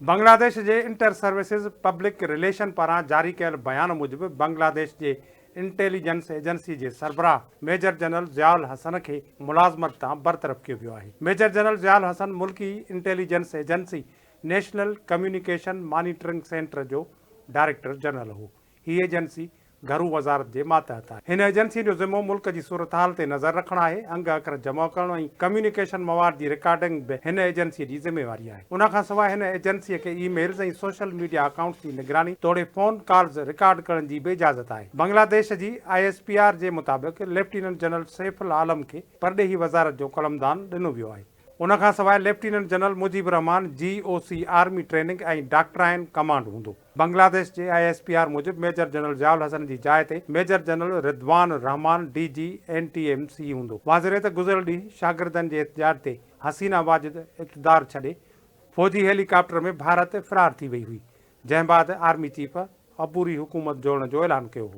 बांग्लादेश के inter services public relation पारां जारी कयल बयान मूजिब बांग्लादेश के इंटेलिजेंस एजेंसी के सरबराह मेजर जनरल ज़ियाउल हसन के मुलाज़मत तां बरतरफ़ कियो वियो आहे। मेजर जनरल ज़ियाउल हसन मुल्की intelligence agency national communication monitoring centre जो डायरेक्टर जनरल हो। ही एजेंसी घरू वज़ारत के मातहत आहे। हिन एजेंसी जो ज़िम्मो मुल्क की सूरत हाल ते नज़र रखणु आहे। अंग अखर जमा करणु ऐं कम्युनिकेशन मवाद की रिकॉर्डिंग भी हिन एजेंसी की जिम्मेवारी आहे। उन खां सवाइ हिन एजेंसी के ईमेल्स ऐं सोशल मीडिया अकाउंट्स की निगरानी तोड़े फोन कॉल्स रिकॉर्ड करण की भी इजाज़त आहे। बांग्लादेश की ISPR के मुताबिक़ लेफ्टिनेंट जनरल सैफुल आलम के परॾेही वज़ारत जो कलमदान ॾिनो वियो आहे। उन खां सवाइ लेफ्टिनेंट जनरल मुजीब रहमान GOC आर्मी ट्रेनिंग ऐं डॉक्ट्राइन कमांड हूंदो। बांग्लादेश के ISPR मूजिब मेजर जनरल ज़ियाउल हसन की जाइ ते मेजर जनरल रिदवान रहमान DG NTMC हूंदो। वाज़िर त गुज़िरियल ॾींहुं शागिर्दनि जे एहतिजाज ते हसीना वाजिद इक़्तिदार छॾे फौजी हेलीकॉप्टर में भारत फ़रार थी वई हुई, जंहिं बाद आर्मी चीफ अबूरी हुकूमत जोड़न जो ऐलान कयो हो।